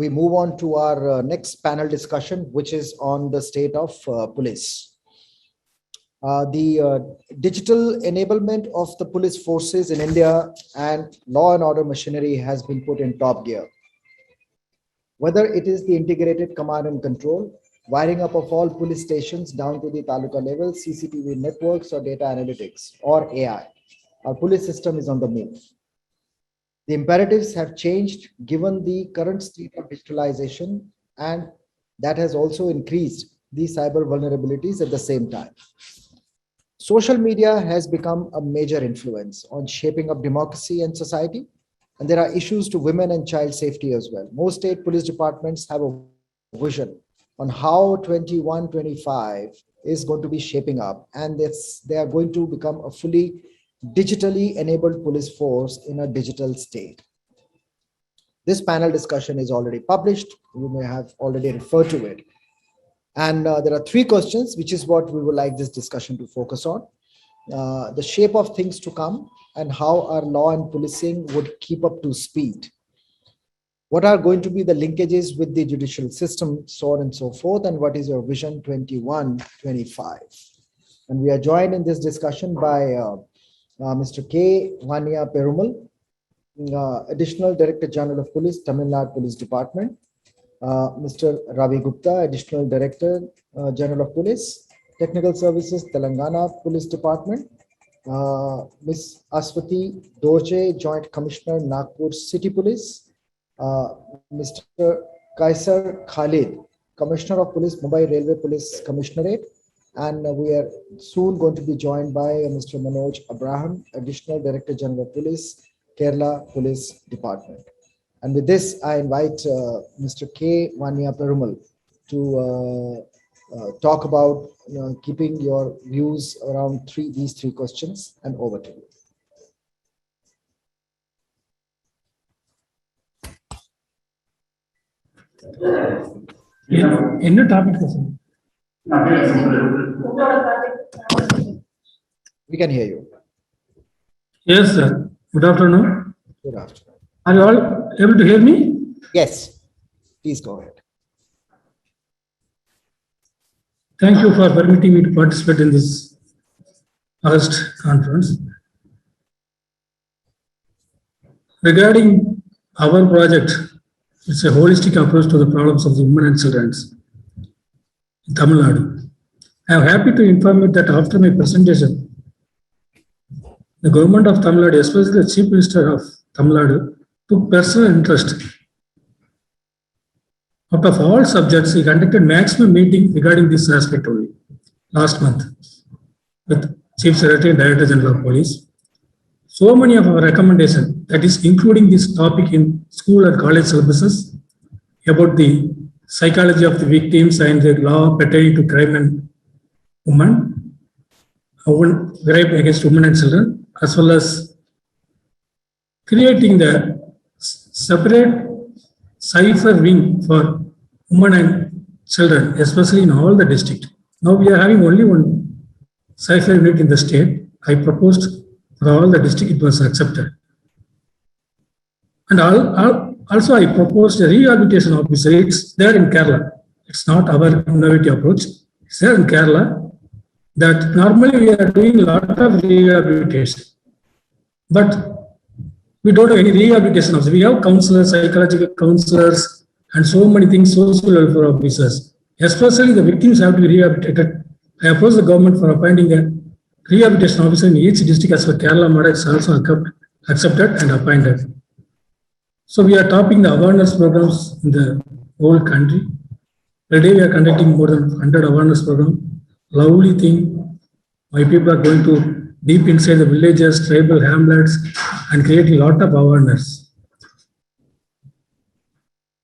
we move on to our next panel discussion, which is on the state of police. The digital enablement of the police forces in India and law and order machinery has been put in top gear. Whether it is the integrated command and control, wiring up of all police stations down to the taluka level, CCTV networks or data analytics or AI, our police system is on the move. The imperatives have changed given the current state of digitalization, and that has also increased the cyber vulnerabilities at the same time. Social media has become a major influence on shaping up democracy and society, and there are issues to women and child safety as well. Most state police departments have a vision on how 21-25 is going to be shaping up, and they are going to become a fully digitally enabled police force in a digital state. This panel discussion is already published. You may have already referred to it. And there are three questions, which is what we would like this discussion to focus on. The shape of things to come and how our law and policing would keep up to speed. What are going to be the linkages with the judicial system, so on and so forth, and what is your vision 21-25? And we are joined in this discussion by Mr. K. Vania Perumal, Additional Director General of Police, Tamil Nadu Police Department. Mr. Ravi Gupta, Additional Director General of Police, Technical Services, Telangana Police Department. Ms. Aswati Dorje, Joint Commissioner, Nagpur City Police. Mr. Kaisar Khalid, Commissioner of Police, Mumbai Railway Police Commissionerate. And we are soon going to be joined by Mr. Manoj Abraham, Additional Director General of Police, Kerala Police Department. And with this, I invite Mr. K. Vania Perumal to talk about keeping your views around these three questions, and over to you. என்ன topic? We can hear you. Yes, sir. Good afternoon. Good afternoon. Are you all able to hear me? Yes. Please go ahead. Thank you for permitting me to participate in this August conference. Regarding our project, it's a holistic approach to the problems of the women and children in Tamil Nadu. I am happy to inform you that after my presentation, the government of Tamil Nadu, especially the Chief Minister of Tamil Nadu, took personal interest. Out of all subjects, he conducted maximum meeting regarding this aspect only last month with Chief Secretary and Director General of Police. So many of our recommendations, that is including this topic in school and college syllabuses about the psychology of the victims and the law pertaining to crime and crime against women and children, as well as creating the separate cypher wing for women and children, especially in all the district. Now we are having only one cypher unit in the state. I proposed for all the district, it was accepted. And also I proposed a rehabilitation officer. It's there in Kerala. It's not our innovative approach. It's there in Kerala that normally we are doing a lot of rehabilitation. But we don't have any rehabilitation officers. We have counselors, psychological counselors, and so many things, social welfare officers. Especially the victims have to be rehabilitated. I approached the government for appointing a rehabilitation officer in each district as per Kerala model. It's also accepted and appointed. So we are topping the awareness programs in the whole country. Today we are conducting more than 100 awareness programs. Lovely thing. My people are going to deep inside the villages, tribal hamlets, and creating a lot of awareness.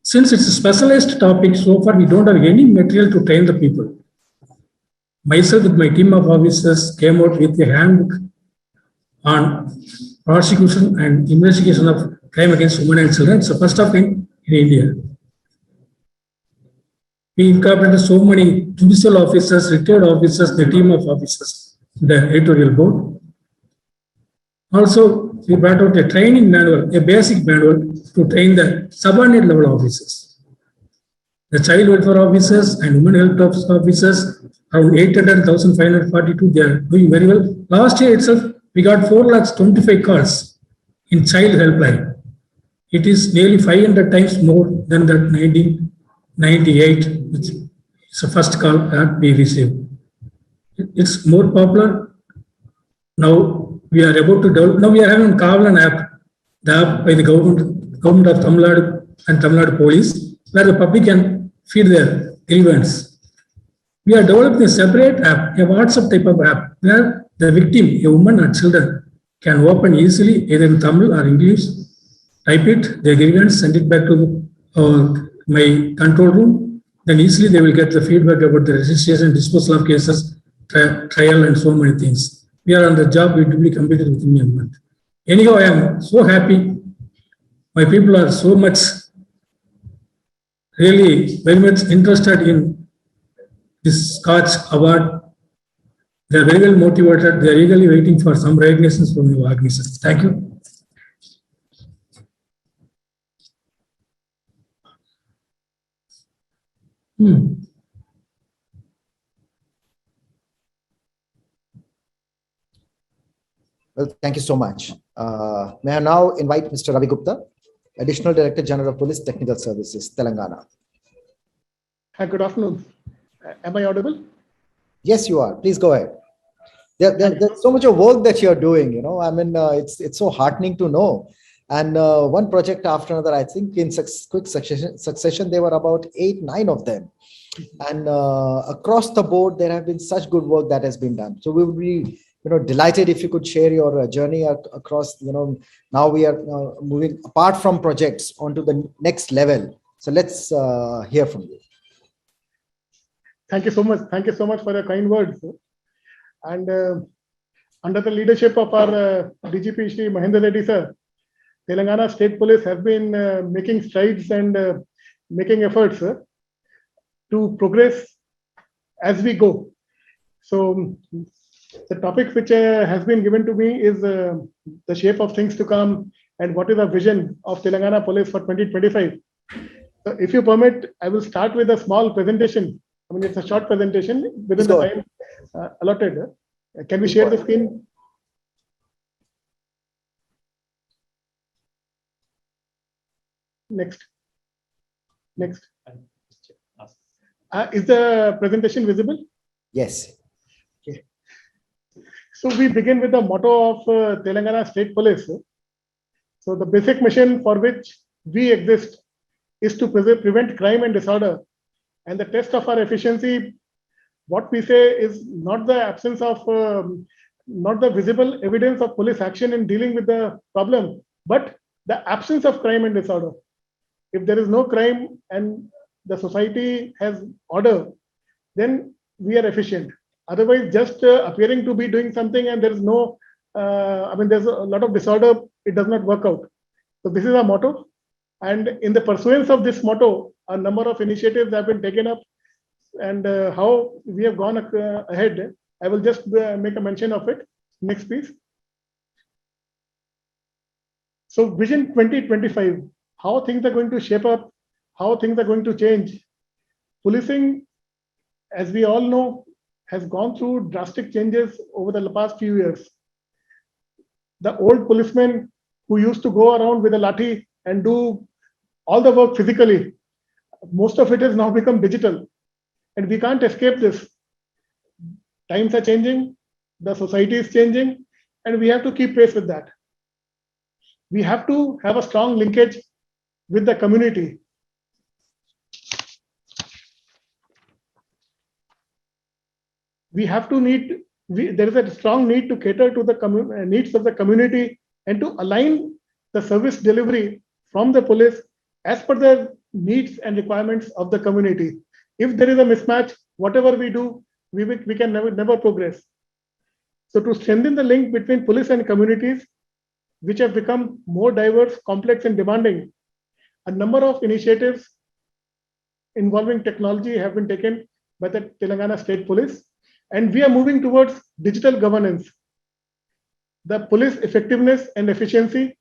Since it's a specialized topic, so far we don't have any material to train the people. Myself with my team of officers came out with a handbook on prosecution and investigation of crime against women and children. It's the first of in India. We incorporated so many judicial officers, retired officers, the team of officers, the editorial board. Also, we brought out a training manual, a basic manual to train the subordinate level officers. The child welfare officers and women health officers, around 800,542, they are doing very well. Last year itself, we got 4,25,000 calls in child helpline. It is nearly 500 times more than that 1998, which is the first call that we received. It's more popular. Now we are about to develop, now we are having Kavalan app, the app by the government of Tamil Nadu and Tamil Nadu Police, where the public can feed their grievance. We are developing a separate app, a WhatsApp type of app, where the victim, a woman or children, can open easily either in Tamil or English, type it, their grievance, send it back to my control room. Then easily they will get the feedback about the registration, disposal of cases, trial, and so many things. We are on the job, we duly completed within a month. Anyhow, I am so happy. My people are so much, really very much interested in this Scotch award. They are very well motivated. They are eagerly waiting for some recognitions from your organization. Thank you. Well, thank you so much. May I now invite Mr. Ravi Gupta, Additional Director General of Police Technical Services, Telangana. Hi, good afternoon. Am I audible? Yes, you are. Please go ahead. There's so much of work that you're doing, you know. I mean, it's so heartening to know. And one project after another, I think in quick succession, there were about 8, 9 of them. And across the board, there have been such good work that has been done. So we would be, delighted if you could share your journey across, now we are moving apart from projects onto the next level. So let's hear from you. Thank you so much. Thank you so much for your kind words. And under the leadership of our DGP Shri Mahendra Reddy sir, Telangana State Police have been making strides and making efforts to progress as we go. So the topic which has been given to me is the shape of things to come and what is the vision of Telangana Police for 2025. So if you permit, I will start with a small presentation. I mean, it's a short presentation within the time allotted. Can we share the screen? Next. Is the presentation visible? Yes. Okay. So we begin with the motto of Telangana State Police. So the basic mission for which we exist is to prevent crime and disorder. And the test of our efficiency, what we say is not the absence of, not the visible evidence of police action in dealing with the problem, but the absence of crime and disorder. If there is no crime and the society has order, then we are efficient. Otherwise, just appearing to be doing something and there is no, there's a lot of disorder, it does not work out. So this is our motto. And in the pursuance of this motto, a number of initiatives have been taken up, and how we have gone ahead. I will just make a mention of it. Next, please. So Vision 2025, how things are going to shape up, how things are going to change. Policing, as we all know, has gone through drastic changes over the past few years. The old policemen who used to go around with a lathi and do all the work physically, most of it has now become digital, and we can't escape this. Times are changing, the society is changing, and we have to keep pace with that. We have to have a strong linkage with the community. There is a strong need to cater to the needs of the community and to align the service delivery from the police as per the needs and requirements of the community. If there is a mismatch, whatever we do, we can never progress. So to strengthen the link between police and communities, which have become more diverse, complex, and demanding, a number of initiatives involving technology have been taken by the Telangana State Police, and we are moving towards digital governance. The police effectiveness and efficiency,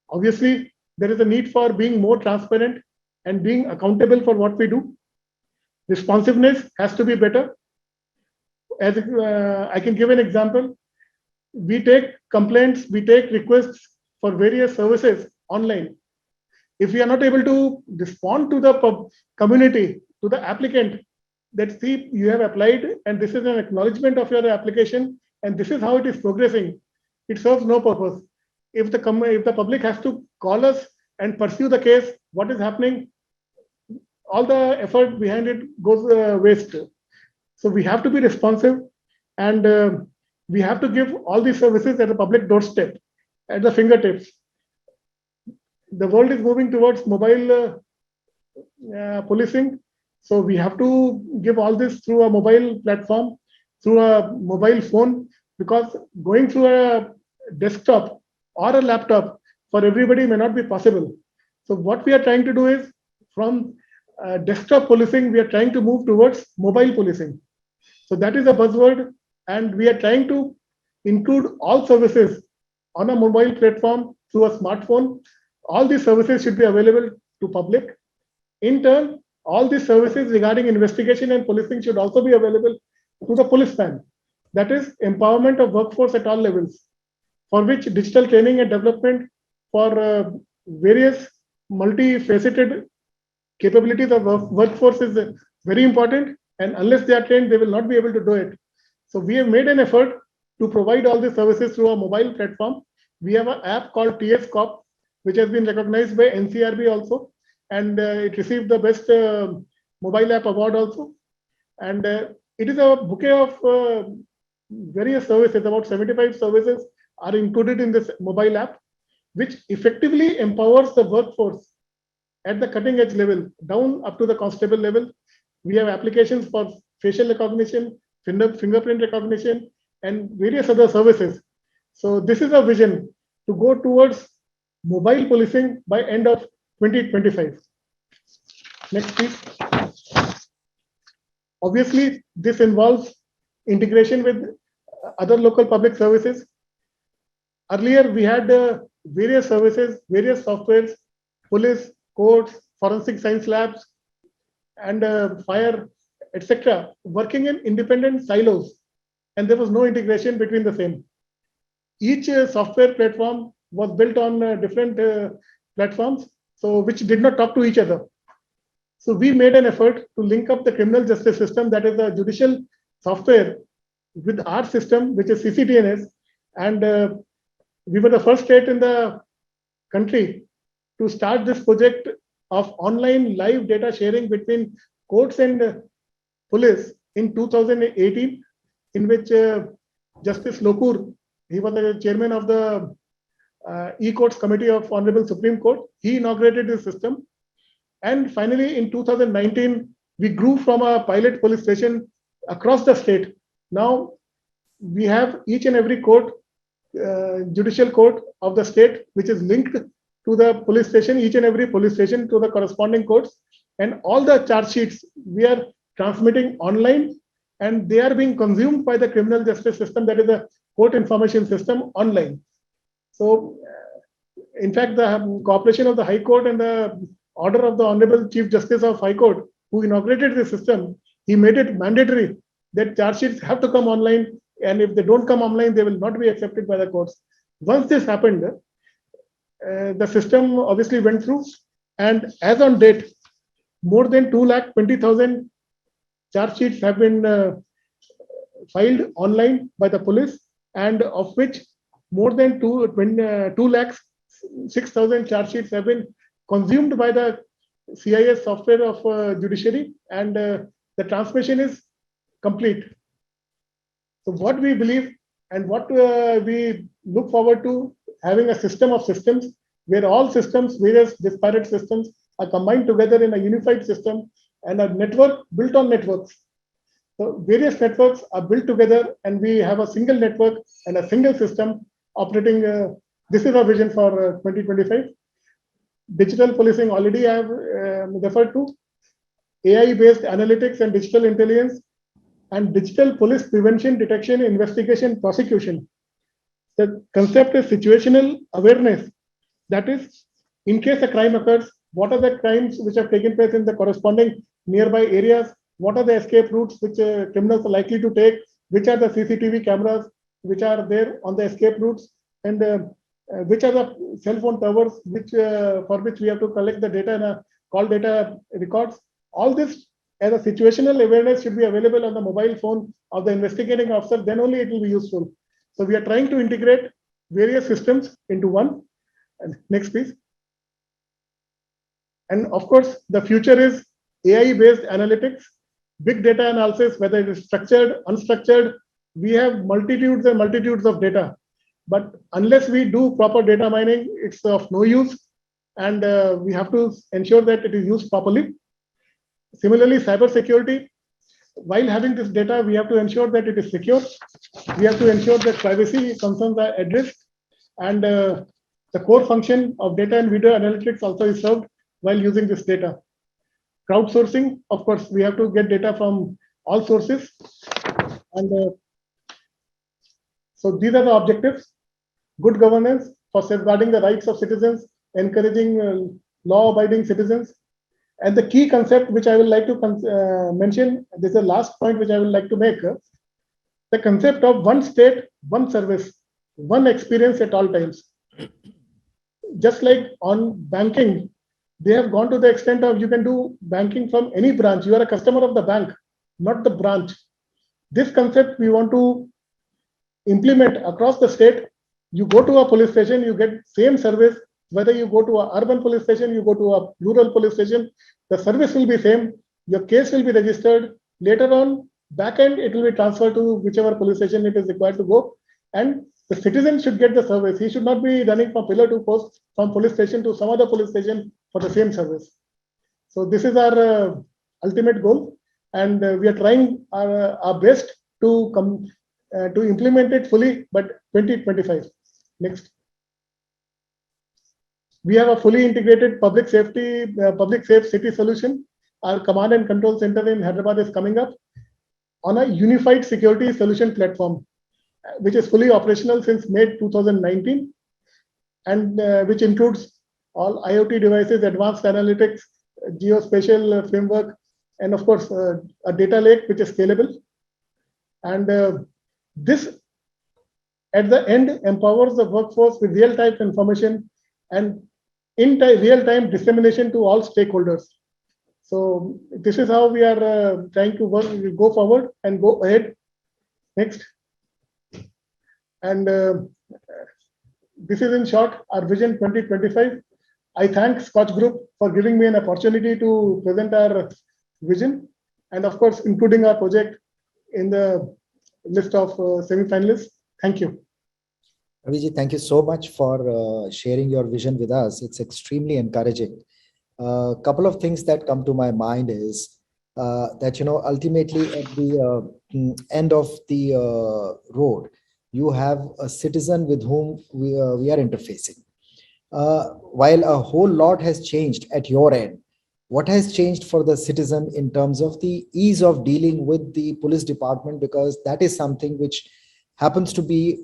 obviously, there is a need for being more transparent and being accountable for what we do. Responsiveness has to be better. As I can give an example, we take complaints, we take requests for various services online. If we are not able to respond to the community, to the applicant, that see, you have applied and this is an acknowledgement of your application and this is how it is progressing, it serves no purpose. If the public has to call us and pursue the case, what is happening? All the effort behind it goes waste. So we have to be responsive, and we have to give all these services at the public doorstep, at the fingertips. The world is moving towards mobile policing. So we have to give all this through a mobile platform, through a mobile phone, because going through a desktop or a laptop for everybody may not be possible. So what we are trying to do is, from desktop policing, we are trying to move towards mobile policing. So that is a buzzword, and we are trying to include all services on a mobile platform through a smartphone. All these services should be available to public. In turn, all these services regarding investigation and policing should also be available to the policeman. That is empowerment of workforce at all levels, for which digital training and development for various multifaceted capabilities of workforce is very important. And unless they are trained, they will not be able to do it. So we have made an effort to provide all these services through a mobile platform. We have an app called TS Cop, which has been recognized by NCRB also, and it received the best mobile app award also. And it is a bouquet of various services. About 75 services are included in this mobile app, which effectively empowers the workforce at the cutting edge level, down up to the constable level. We have applications for facial recognition, fingerprint recognition, and various other services. So this is a vision to go towards mobile policing by end of 2025. Next, please. Obviously, this involves integration with other local public services. Earlier, we had various services, various softwares, police, courts, forensic science labs, and fire, etc., working in independent silos, and there was no integration between the same. Each software platform was built on different platforms, so which did not talk to each other. So we made an effort to link up the criminal justice system, that is the judicial software, with our system, which is CCTNS, and we were the first state in the country to start this project of online live data sharing between courts and police in 2018, in which Justice Lokur, he was the chairman of the E-Courts Committee of Honorable Supreme Court. He inaugurated this system. And finally, in 2019, we grew from a pilot police station across the state. Now, we have each and every court, judicial court of the state, which is linked to the police station, each and every police station to the corresponding courts. And all the charge sheets we are transmitting online, and they are being consumed by the criminal justice system, that is the court information system, online. So, in fact, the cooperation of the High Court and the order of the Honorable Chief Justice of High Court, who inaugurated the system, he made it mandatory that charge sheets have to come online, and if they don't come online, they will not be accepted by the courts. Once this happened, the system obviously went through, and as on date, more than 220,000 charge sheets have been filed online by the police, and of which more than 206,000 charge sheets have been consumed by the CIS software of judiciary, and the transmission is complete. So what we believe and what we look forward to, having a system of systems where all systems, various disparate systems, are combined together in a unified system, and a network built on networks. So various networks are built together, and we have a single network and a single system operating. This is our vision for 2025. Digital policing already I have referred to. AI-based analytics and digital intelligence, and digital police prevention, detection, investigation, prosecution. The concept is situational awareness. That is, in case a crime occurs, what are the crimes which have taken place in the corresponding nearby areas, what are the escape routes which criminals are likely to take, which are the CCTV cameras which are there on the escape routes, and which are the cell phone towers which for which we have to collect the data and call data records. All this as a situational awareness should be available on the mobile phone of the investigating officer, then only it will be useful. So we are trying to integrate various systems into one. And next, please. And of course, the future is AI-based analytics, big data analysis, whether it is structured, unstructured. We have multitudes and multitudes of data. But unless we do proper data mining, it's of no use. And we have to ensure that it is used properly. Similarly, cybersecurity, while having this data, we have to ensure that it is secure. We have to ensure that privacy concerns are addressed. And the core function of data and video analytics also is served while using this data. Crowdsourcing, of course, we have to get data from all sources. And so these are the objectives. Good governance for safeguarding the rights of citizens, encouraging law-abiding citizens. And the key concept which I would like to mention, this is the last point which I would like to make, the concept of one state, one service, one experience at all times. Just like on banking, they have gone to the extent of you can do banking from any branch. You are a customer of the bank, not the branch. This concept we want to implement across the state. You go to a police station, you get same service. Whether you go to an urban police station, you go to a rural police station, the service will be same. Your case will be registered. Later on, back end, it will be transferred to whichever police station it is required to go. And the citizen should get the service. He should not be running from pillar to post, from police station to some other police station for the same service. So this is our ultimate goal. And we are trying our best to implement it fully, but 2025. Next. We have a fully integrated public safe city solution. Our command and control center in Hyderabad is coming up on a unified security solution platform, which is fully operational since May 2019, and which includes all IoT devices, advanced analytics, geospatial framework, and of course, a data lake which is scalable. And this, at the end, empowers the workforce with real-time information and in real-time dissemination to all stakeholders. So this is how we are trying to work. We go forward and go ahead. Next. And this is in short our vision 2025. I thank Scotch Group for giving me an opportunity to present our vision, and of course, including our project in the list of semi-finalists. Thank you. Raviji, thank you so much for sharing your vision with us. It's extremely encouraging. A couple of things that come to my mind is that, ultimately at the end of the road, you have a citizen with whom we are interfacing. While a whole lot has changed at your end, what has changed for the citizen in terms of the ease of dealing with the police department? Because that is something which happens to be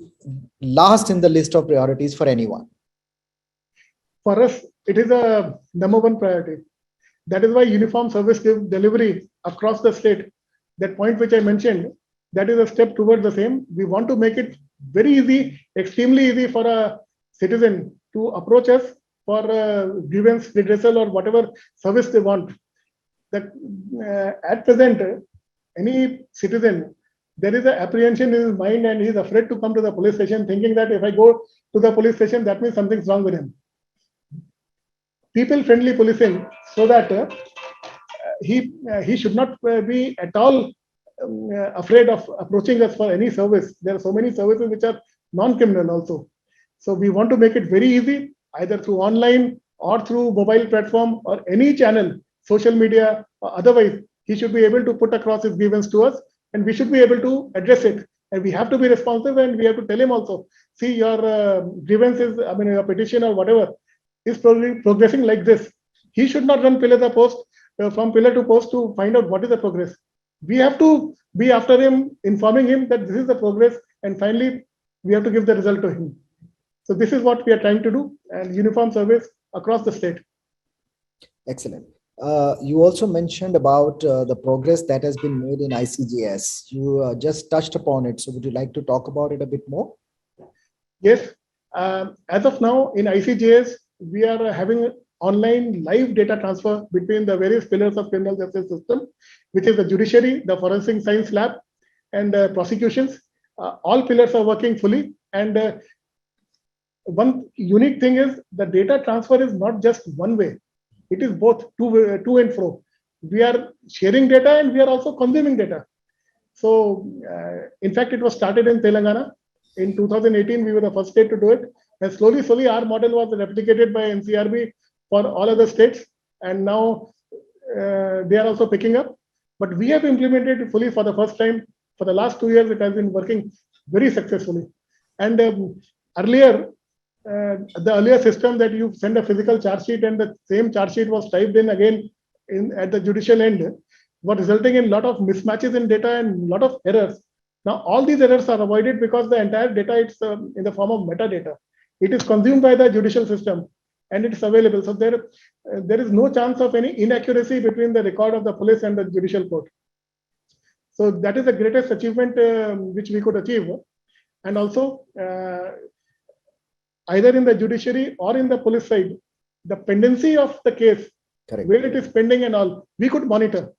last in the list of priorities for anyone. For us, it is a number one priority. That is why uniform service delivery across the state, that point which I mentioned, that is a step towards the same. We want to make it very easy, extremely easy for a citizen to approach us for grievance redressal or whatever service they want. That at present, any citizen, there is an apprehension in his mind and he is afraid to come to the police station, thinking that if I go to the police station, that means something's wrong with him. People-friendly policing, so that he should not be at all afraid of approaching us for any service. There are so many services which are non-criminal also. So we want to make it very easy, either through online or through mobile platform or any channel, social media or otherwise. He should be able to put across his grievance to us, and we should be able to address it. And we have to be responsive, and we have to tell him also, see, your grievance is, your petition or whatever is progressing like this. He should not run from pillar to post to find out what is the progress. We have to be after him, informing him that this is the progress, and finally we have to give the result to him. So this is what we are trying to do, and uniform service across the state. Excellent. You also mentioned about the progress that has been made in ICGS. You just touched upon it. So would you like to talk about it a bit more? Yes. As of now, in ICJS, we are having online live data transfer between the various pillars of criminal justice system, which is the judiciary, the forensic science lab, and prosecutions. All pillars are working fully. And one unique thing is the data transfer is not just one way. It is both to and fro. We are sharing data and we are also consuming data. So, in fact, it was started in Telangana. In 2018, we were the first state to do it. And slowly, our model was replicated by NCRB for all other states. And now they are also picking up. But we have implemented it fully for the first time. For the last 2 years, it has been working very successfully. And earlier, the earlier system that you send a physical charge sheet and the same charge sheet was typed in again at the judicial end, was resulting in a lot of mismatches in data and a lot of errors. Now, all these errors are avoided because the entire data is in the form of metadata. It is consumed by the judicial system and it's available. So there is no chance of any inaccuracy between the record of the police and the judicial court. So that is the greatest achievement which we could achieve. And also, either in the judiciary or in the police side, the pendency of the case, Correct. Where it is pending and all, we could monitor.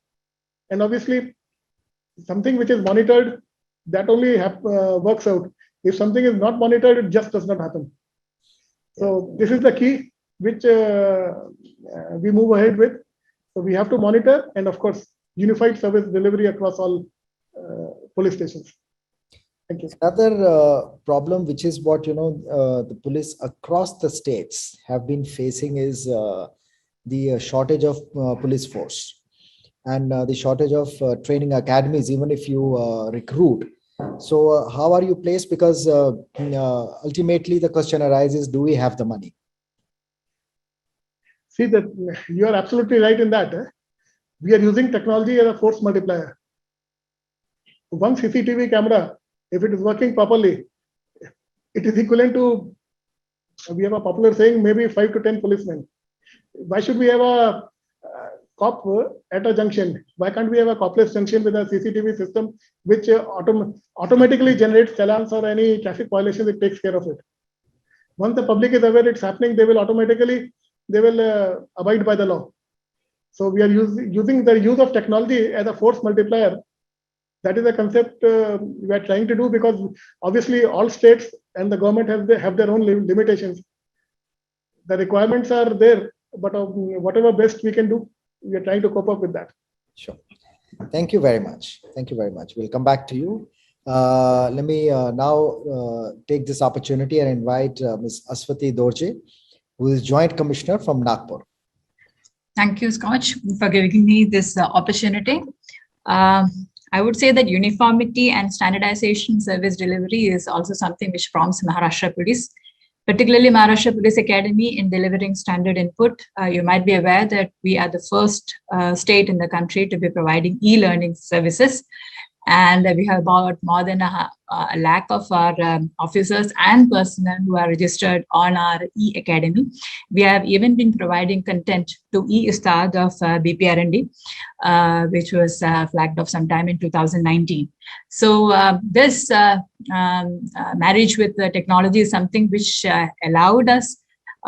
And obviously, something which is monitored, that only works out. If something is not monitored, it just does not happen. So this is the key which we move ahead with. So we have to monitor and of course, unified service delivery across all police stations. Thank you. Another problem, which is what the police across the states have been facing, is the shortage of police force and the shortage of training academies, even if you recruit. So how are you placed? Because ultimately the question arises, do we have the money? See, that you are absolutely right in that. We are using technology as a force multiplier. One CCTV camera, if it is working properly, it is equivalent to, we have a popular saying, maybe 5 to 10 policemen. Why should we have a cop at a junction? Why can't we have a copless junction with a CCTV system which automatically generates challans or any traffic violations? It takes care of it. Once the public is aware it's happening, they will abide by the law. So we are using the use of technology as a force multiplier. That is a concept we are trying to do, because obviously all states and the government have their own limitations. The requirements are there, but whatever best we can do, we are trying to cope up with that. Sure. Thank you very much. Thank you very much. We'll come back to you. Let me now take this opportunity and invite Ms. Aswati Dorje, who is Joint Commissioner from Nagpur. Thank you, Scotch, for giving me this opportunity. I would say that uniformity and standardization service delivery is also something which prompts Maharashtra Police, particularly Maharashtra Police Academy, in delivering standard input. You might be aware that we are the first state in the country to be providing e-learning services. And we have about more than a lakh of our officers and personnel who are registered on our e-academy. We have even been providing content to e-Ustad of BPRND, which was flagged off sometime in 2019. So this marriage with the technology is something which allowed us,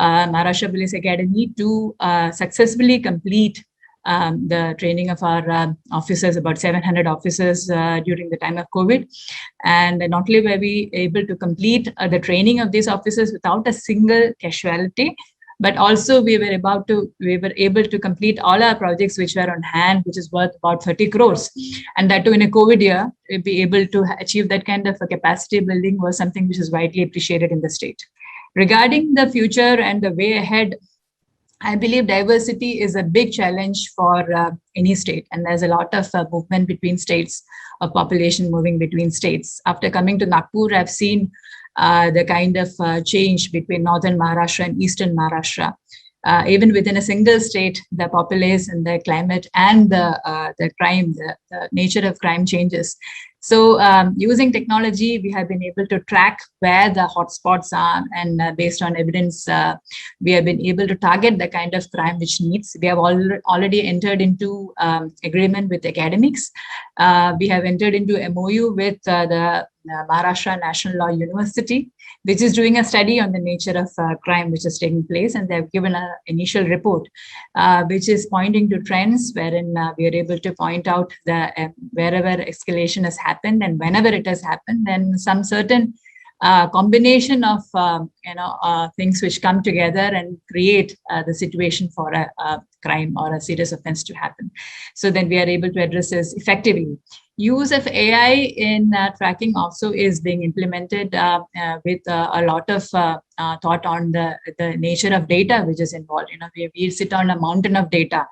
Maharashtra Police Academy, to successfully complete the training of our officers, about 700 officers during the time of COVID. And not only were we able to complete the training of these officers without a single casualty, but also we were able to complete all our projects which were on hand, which is worth about 30 crores. And that too in a COVID year, be able to achieve that kind of a capacity building was something which is widely appreciated in the state. Regarding the future and the way ahead, I believe diversity is a big challenge for any state, and there's a lot of movement between states, of population moving between states. After coming to Nagpur, I've seen the kind of change between northern Maharashtra and eastern Maharashtra. Even within a single state, the population, the climate, and the crime, the nature of crime changes. So using technology, we have been able to track where the hotspots are, and based on evidence, we have been able to target the kind of crime which needs. We have already entered into agreement with academics. We have entered into MOU with the Maharashtra National Law University, which is doing a study on the nature of crime which is taking place, and they have given an initial report which is pointing to trends wherein we are able to point out the wherever escalation has happened, and whenever it has happened, then some certain combination of things which come together and create the situation for a crime or a serious offense to happen. So then we are able to address this effectively. Use of AI in tracking also is being implemented with a lot of thought on the nature of data which is involved. We sit on a mountain of data,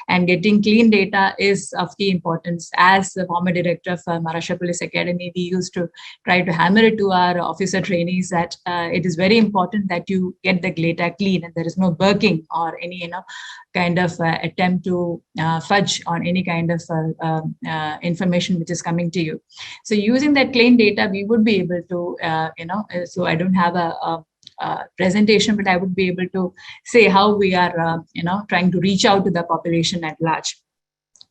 and getting clean data is of key importance. As the former director of Maharashtra Police Academy, we used to try to hammer it to our officer trainees that it is very important that you get the data clean and there is no burking or any kind of attempt to fudge on any kind of information which is coming to you. So using that clean data, we would be able to, so I don't have a presentation, but I would be able to say how we are, trying to reach out to the population at large.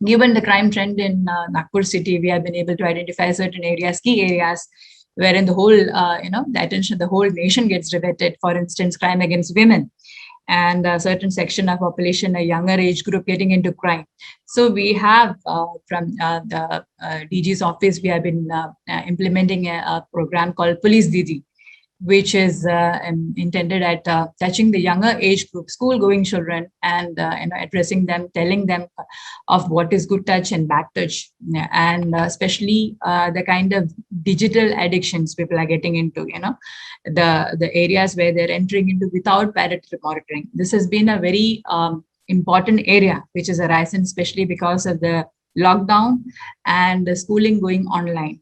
Given the crime trend in Nagpur city, we have been able to identify certain areas, key areas, wherein the whole, the attention of the whole nation gets riveted. For instance, crime against women, and a certain section of population, a younger age group, getting into crime. So we have from the DG's office, we have been implementing a program called Police Didi, which is intended at touching the younger age group, school-going children, and addressing them, telling them of what is good touch and bad touch, and especially the kind of digital addictions people are getting into, the areas where they're entering into without parental monitoring. This has been a very important area which is arisen, especially because of the lockdown and the schooling going online,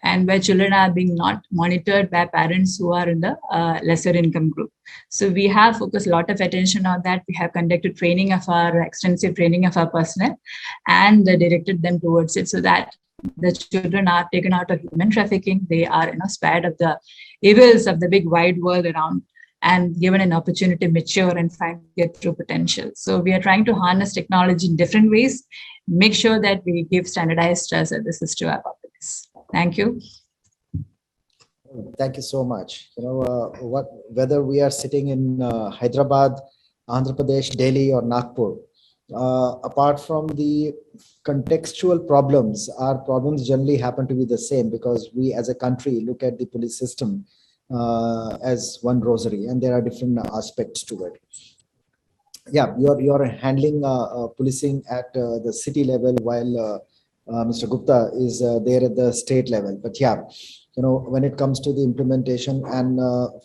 and where children are being not monitored by parents who are in the lesser income group. So we have focused a lot of attention on that. We have conducted extensive training of our personnel, and directed them towards it so that the children are taken out of human trafficking. They are spared of the evils of the big wide world around, and given an opportunity to mature and find their true potential. So we are trying to harness technology in different ways, make sure that we give standardized services to our populace. Thank you. Thank you so much. Whether we are sitting in Hyderabad, Andhra Pradesh, Delhi, or Nagpur, apart from the contextual problems, our problems generally happen to be the same, because we as a country look at the police system as one rosary, and there are different aspects to it. Yeah, you're handling policing at the city level, while Mr. Gupta is there at the state level. But yeah, when it comes to the implementation and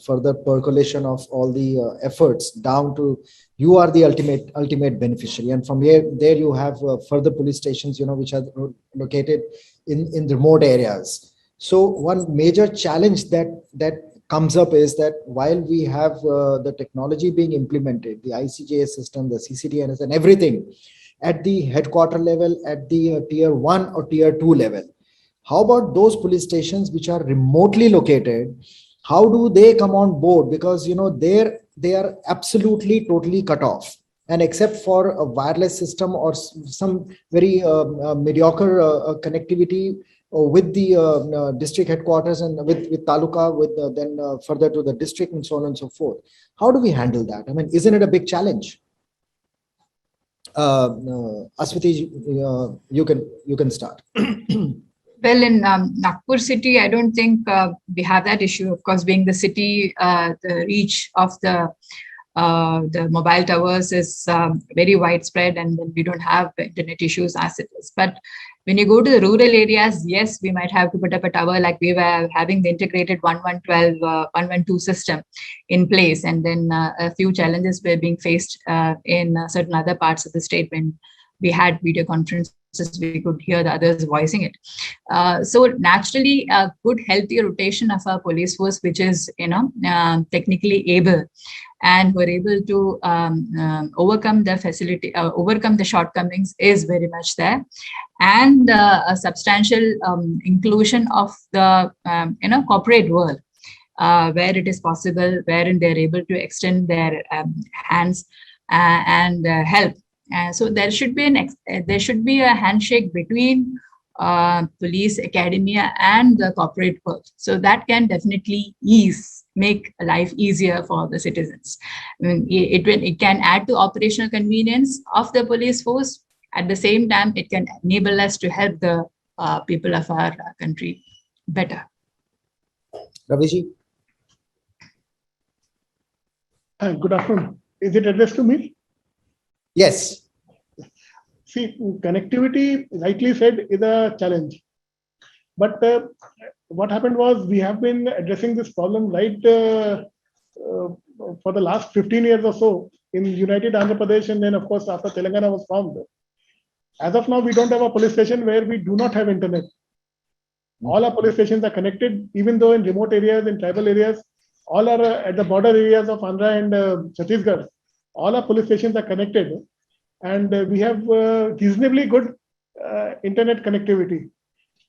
further percolation of all the efforts down to, you are the ultimate beneficiary, and from there you have further police stations, which are located in remote areas. So one major challenge that comes up is that while we have the technology being implemented, the ICJS system, the CCTNS, and everything at the headquarter level, at the tier 1 or tier 2 level, how about those police stations which are remotely located? How do they come on board? Because they are absolutely totally cut off, and except for a wireless system or some very mediocre connectivity with the district headquarters and with taluka, with then further to the district, and so on and so forth. How do we handle that? I mean, isn't it a big challenge? Aswati, you can start. Well, in Nagpur city, I don't think we have that issue. Of course, being the city, the reach of the mobile towers is very widespread, and we don't have internet issues as it is. But when you go to the rural areas, yes, we might have to put up a tower, like we were having the integrated 1112, 112 system in place. And then a few challenges were being faced in certain other parts of the state when we had video conference we could hear the others voicing it. So naturally, a good, healthy rotation of our police force, which is, technically able and who are able to overcome the shortcomings is very much there. And a substantial inclusion of the, corporate world, where it is possible, wherein they're able to extend their hands and help. So there should be a handshake between police, academia, and the corporate world. So that can definitely make life easier for the citizens. I mean, it can add to operational convenience of the police force. At the same time, it can enable us to help the people of our country better. Raviji? Good afternoon. Is it addressed to me? Yes. See, connectivity, rightly said, is a challenge. But what happened was we have been addressing this problem for the last 15 years or so in United Andhra Pradesh, and then of course after Telangana was formed. As of now, we don't have a police station where we do not have internet. All our police stations are connected, even though in remote areas, in tribal areas, all are at the border areas of Andhra and Chhattisgarh. All our police stations are connected, and we have reasonably good internet connectivity.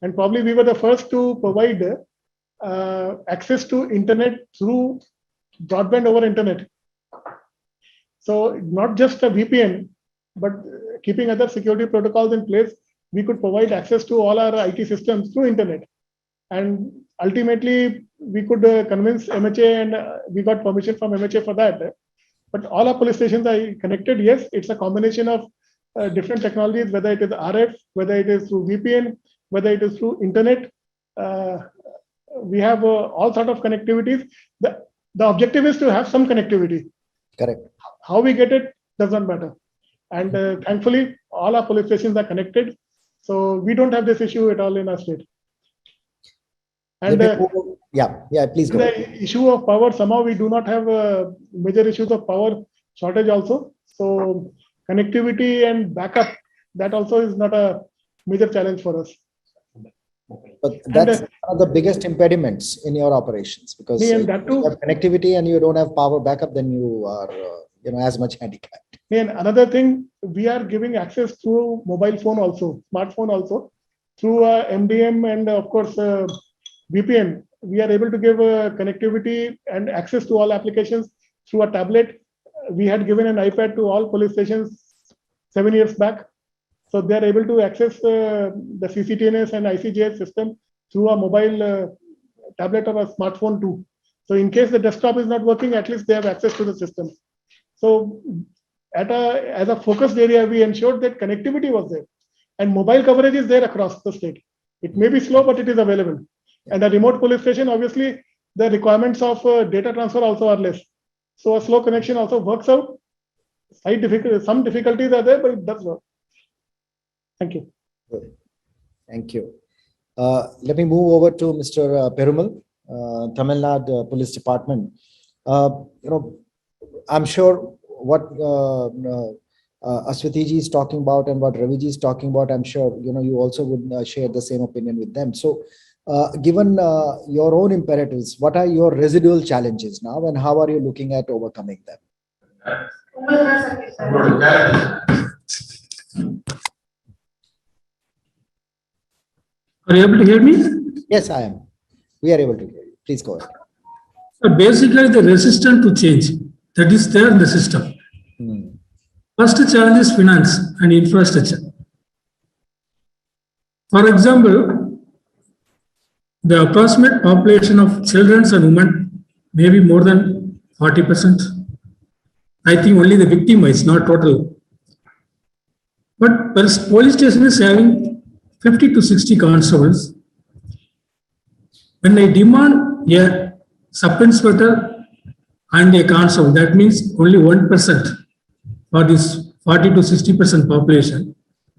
And probably we were the first to provide access to internet through broadband over internet. So not just a VPN, but keeping other security protocols in place, we could provide access to all our IT systems through internet. And ultimately, we could convince MHA, and we got permission from MHA for that. But all our police stations are connected. Yes, it's a combination of different technologies, whether it is RF, whether it is through VPN, whether it is through internet. We have all sort of connectivities. The objective is to have some connectivity. Correct. How we get it doesn't matter. And thankfully, all our police stations are connected. So we don't have this issue at all in our state. And please go. The issue of power, somehow we do not have major issues of power shortage also. So connectivity and backup, that also is not a major challenge for us. But that's one of the biggest impediments in your operations, because if you have connectivity and you don't have power backup, then you are as much handicapped. And another thing, we are giving access through mobile phone also, smartphone also, through MDM and of course VPN. We are able to give connectivity and access to all applications through a tablet. We had given an iPad to all police stations 7 years back. So they are able to access the CCTNS and ICJS system through a mobile tablet or a smartphone too. So in case the desktop is not working, at least they have access to the system. So as a focused area, we ensured that connectivity was there. And mobile coverage is there across the state. It may be slow, but it is available. And a remote police station, obviously, the requirements of data transfer also are less. So a slow connection also works out. Some difficulties are there, but it does work. Thank you. Thank you. Let me move over to Mr. Perumal, Tamil Nadu Police Department. I'm sure what Aswati ji is talking about and what Ravi ji is talking about, I'm sure you also would share the same opinion with them. So, given your own imperatives, what are your residual challenges now, and how are you looking at overcoming them? Are you able to hear me? Yes, I am. We are able to hear you. Please go ahead. So basically, the resistance to change that is there in the system. First challenge is finance and infrastructure. For example, the approximate population of children and women may be more than 40%. I think only the victim is not total. But police station is having 50 to 60 constables. When I demand a sub-inspector and a constable, that means only 1% for this 40 to 60% population.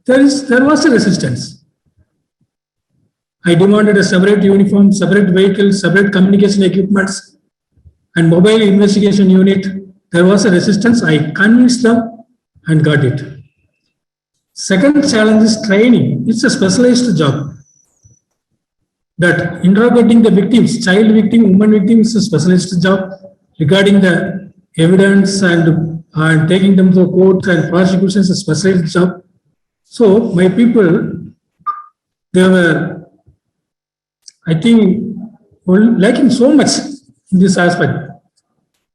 There was a resistance. I demanded a separate uniform, separate vehicle, separate communication equipments, and mobile investigation unit. There was a resistance. I convinced them and got it. Second challenge is training. It's a specialized job. That interrogating the victims, child victim, woman victim is a specialized job. Regarding the evidence and taking them to court and prosecution is a specialized job. So my people, they were, I think, lacking so much in this aspect.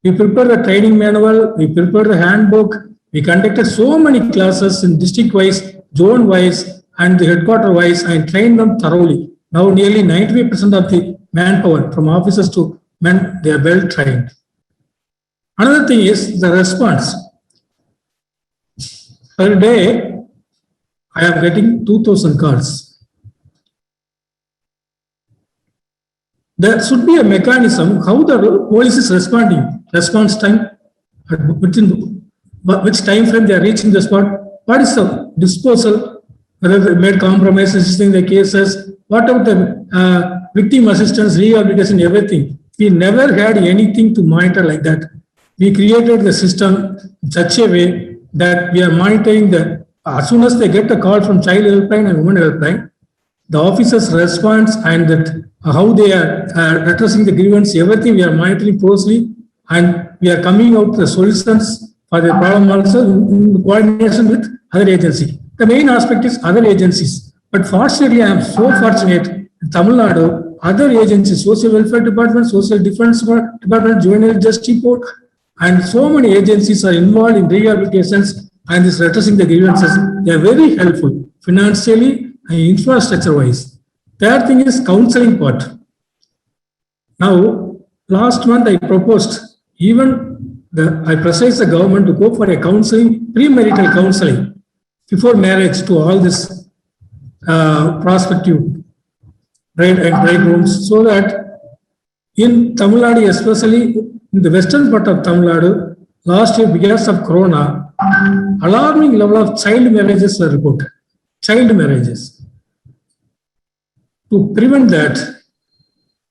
We prepared the training manual, we prepared the handbook, we conducted so many classes in district-wise, zone-wise, and the headquarter-wise, and trained them thoroughly. Now nearly 98% of the manpower, from officers to men, they are well trained. Another thing is the response. Per day, I am getting 2,000 calls. There should be a mechanism how the police is responding. Response time, within which time frame they are reaching the spot, what is the disposal, whether they made compromise, assisting the cases, what about the victim assistance, rehabilitation, everything. We never had anything to monitor like that. We created the system in such a way that we are monitoring the, as soon as they get a call from child helpline and women helpline, the officers' response and that how they are addressing the grievance, everything we are monitoring closely, and we are coming out with the solutions for the problem also in coordination with other agencies. The main aspect is other agencies. But fortunately, I am so fortunate in Tamil Nadu, other agencies, Social Welfare Department, Social Defense Department, Juvenile Justice Board, and so many agencies are involved in rehabilitations and is addressing the grievances. They are very helpful financially and infrastructure-wise. Third thing is counseling part. Now, last month I proposed, I pressurized the government to go for a counseling, premarital counseling before marriage to all this prospective bride and bridegrooms, so that in Tamil Nadu, especially in the western part of Tamil Nadu, last year because of Corona, alarming level of child marriages were reported. Child marriages. To prevent that,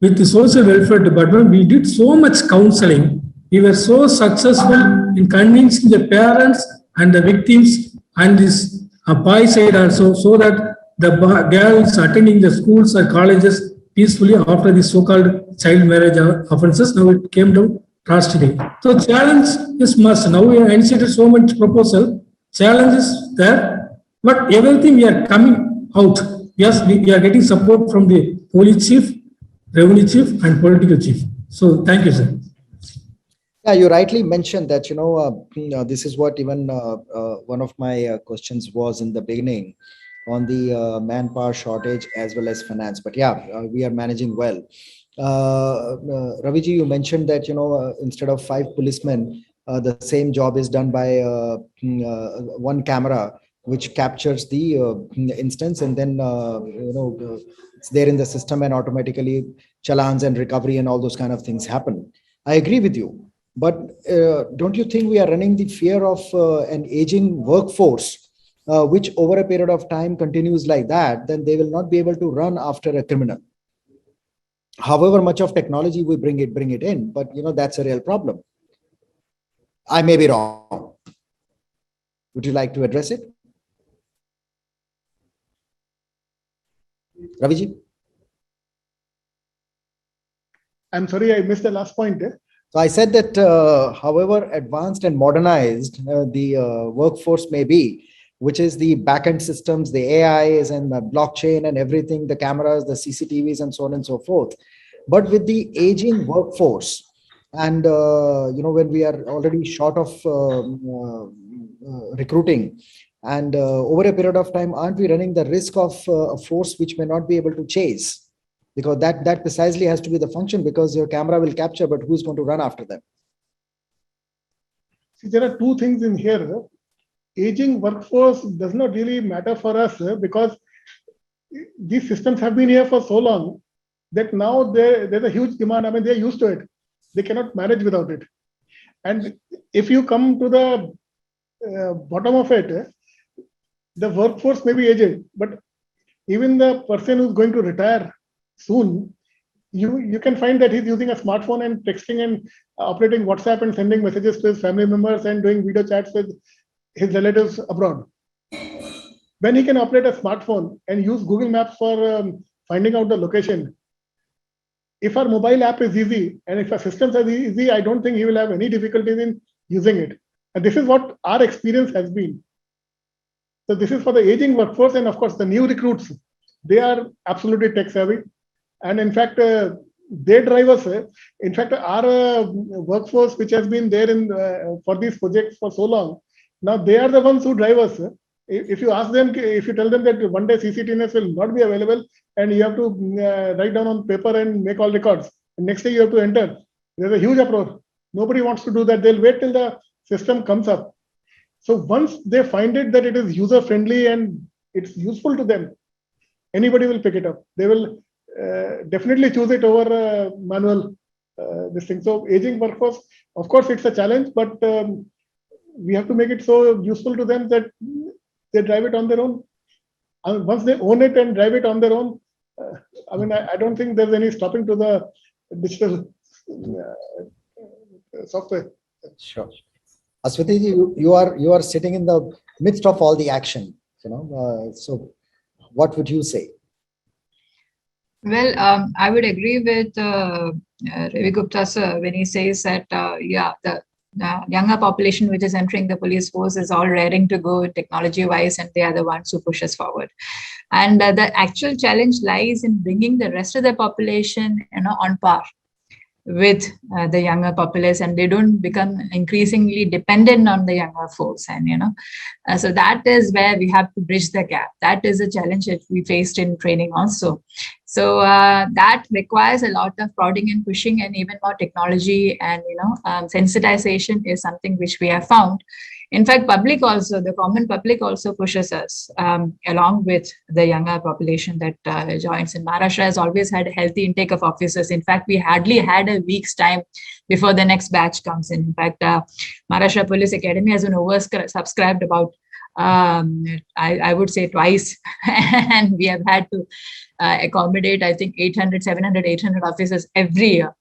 with the Social Welfare Department, we did so much counseling. We were so successful in convincing the parents and the victims and this boy side also, so that the girls attending the schools or colleges peacefully after the so-called child marriage offences. Now it came down drastically. So challenge is must. Now we have initiated so much proposal. Challenge is there, but everything we are coming out. Yes, we are getting support from the police chief, revenue chief, and political chief. So thank you, sir. Yeah, you rightly mentioned that, this is what even one of my questions was in the beginning on the manpower shortage as well as finance. But yeah, we are managing well. Raviji, you mentioned that, instead of 5 policemen, the same job is done by one camera, which captures the instance, and then, it's there in the system and automatically challans and recovery and all those kind of things happen. I agree with you. But don't you think we are running the fear of an aging workforce, which over a period of time continues like that, then they will not be able to run after a criminal. However much of technology we bring it in, but that's a real problem. I may be wrong. Would you like to address it? Raviji? I'm sorry, I missed the last point. So I said that however advanced and modernized the workforce may be, which is the backend systems, the AIs and the blockchain and everything, the cameras, the CCTVs and so on and so forth. But with the aging workforce and, when we are already short of recruiting and over a period of time, aren't we running the risk of a force which may not be able to chase? Because that precisely has to be the function, because your camera will capture, but who's going to run after them? See, there are two things in here. Aging workforce does not really matter for us because these systems have been here for so long that now there's a huge demand. I mean, they're used to it. They cannot manage without it. And if you come to the bottom of it, the workforce may be aged, but even the person who's going to retire soon, you can find that he's using a smartphone and texting and operating WhatsApp and sending messages to his family members and doing video chats with his relatives abroad. when he can operate a smartphone and use Google Maps for finding out the location, if our mobile app is easy and if our systems are easy, I don't think he will have any difficulties in using it. And this is what our experience has been. So this is for the aging workforce, and of course the new recruits, they are absolutely tech savvy. And in fact, they drive us. In fact, our workforce, which has been there in for these projects for so long, now they are the ones who drive us. If you ask them, if you tell them that one day CCTNS will not be available and you have to write down on paper and make all records, and next day you have to enter, there's a huge uproar. Nobody wants to do that. They'll wait till the system comes up. So once they find it that it is user friendly and it's useful to them, anybody will pick it up. They will definitely choose it over manual this thing. So aging workforce, of course, it's a challenge, but we have to make it so useful to them that they drive it on their own. Once they own it and drive it on their own, I don't think there's any stopping to the digital software. Sure. Aswati, you are sitting in the midst of all the action, so what would you say? Well, I would agree with Ravi Gupta sir when he says that, the younger population which is entering the police force is all raring to go technology-wise, and they are the ones who push us forward. And the actual challenge lies in bringing the rest of the population, on par with the younger populace, and they don't become increasingly dependent on the younger folks. And so that is where we have to bridge the gap. That is a challenge that we faced in training also. So that requires a lot of prodding and pushing, and even more technology, and sensitization is something which we have found. In fact, the common public also pushes us along with the younger population that joins. And Maharashtra has always had a healthy intake of officers. In fact, we hardly had a week's time before the next batch comes in. In fact, Maharashtra Police Academy has been oversubscribed about, I would say, twice. And we have had to accommodate, I think, 700, 800 officers every year.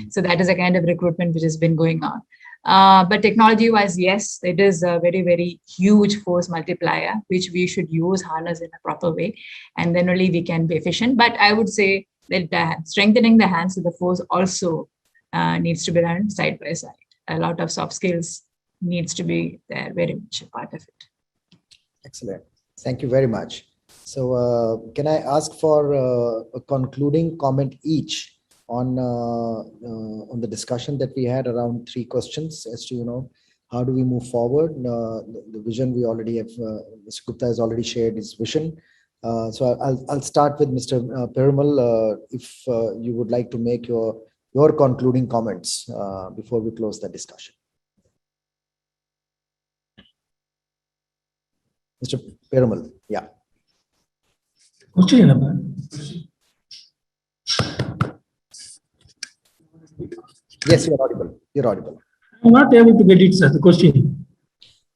So that is a kind of recruitment which has been going on. But technology-wise, yes, it is a very, very huge force multiplier, which we should harness in a proper way, and then only we can be efficient. But I would say that strengthening the hands of the force also needs to be done side by side. A lot of soft skills needs to be there, very much a part of it. Excellent. Thank you very much. So can I ask for a concluding comment each on the discussion that we had around 3 questions as to, how do we move forward? The vision we already have, Mr. Gupta has already shared his vision. So I'll start with Mr. Perumal, if you would like to make your concluding comments before we close the discussion. Mr. Perumal, yeah. Yes, you're audible. You're audible. I'm not able to get it, sir. The question.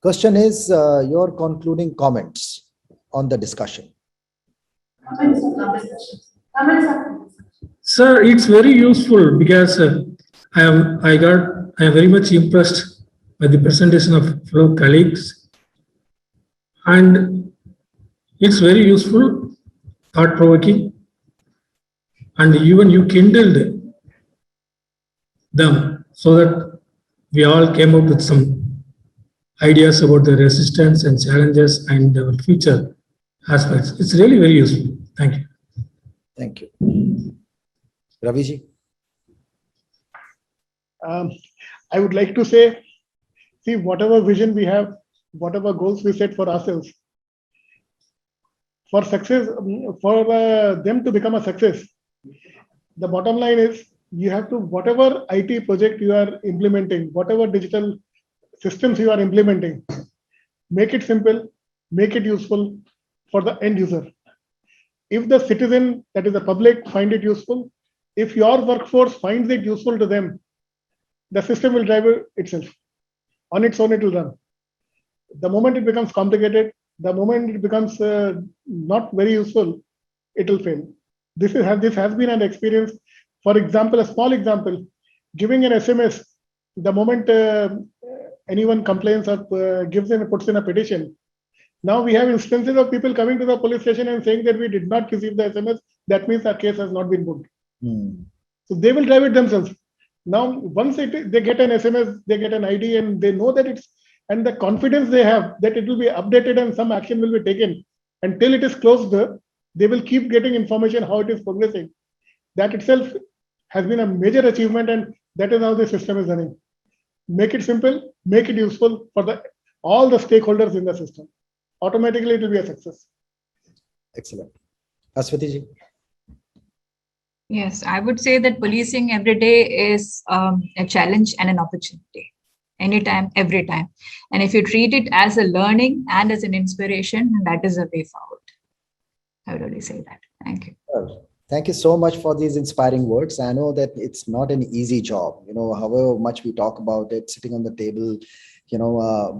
Question is your concluding comments on the discussion. Sir, it's very useful because I am very much impressed by the presentation of fellow colleagues, and it's very useful, thought-provoking, and even you kindled them so that we all came up with some ideas about the resistance and challenges and our future aspects. It's really very useful. Thank you. Thank you. Raviji? I would like to say, see, whatever vision we have, whatever goals we set for ourselves, for success, for them to become a success, the bottom line is you have to, whatever IT project you are implementing, whatever digital systems you are implementing, make it simple, make it useful for the end user. If the citizen, that is the public, find it useful, if your workforce finds it useful to them, the system will drive itself. On its own, it will run. The moment it becomes complicated, the moment it becomes not very useful, it will fail. This has been an experience. For example, a small example, giving an SMS, the moment anyone complains or puts in a petition, Now we have instances of people coming to the police station and saying that we did not receive the SMS. That means our case has not been booked. So they will drive it themselves. Now, once they get an SMS, they get an ID, and they know that it's, and the confidence they have that it will be updated and some action will be taken until it is closed, they will keep getting information how it is progressing. That itself has been a major achievement, and that is how the system is running. Make it simple, make it useful for all the stakeholders in the system. Automatically, it will be a success. Excellent. Aswati ji. Yes, I would say that policing every day is a challenge and an opportunity. Anytime, every time. And if you treat it as a learning and as an inspiration, that is a way forward. I would only say that. Thank you. Well, thank you so much for these inspiring words. I know that it's not an easy job, however much we talk about it, sitting on the table,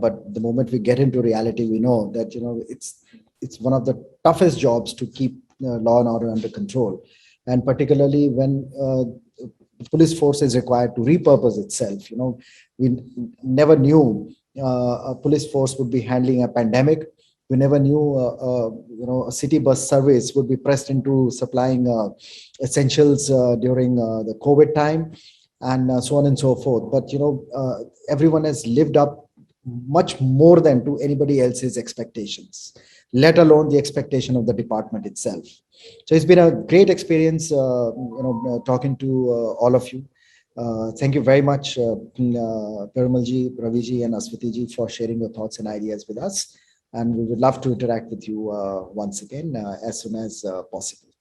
but the moment we get into reality, we know that, it's one of the toughest jobs to keep law and order under control. And particularly when the police force is required to repurpose itself. We never knew a police force would be handling a pandemic. We never knew, a city bus service would be pressed into supplying essentials during the COVID time, and so on and so forth. But, everyone has lived up much more than to anybody else's expectations, let alone the expectation of the department itself. So it's been a great experience, talking to all of you. Thank you very much, Parimalji, Raviji, and Aswatiji, for sharing your thoughts and ideas with us. And we would love to interact with you once again as soon as possible.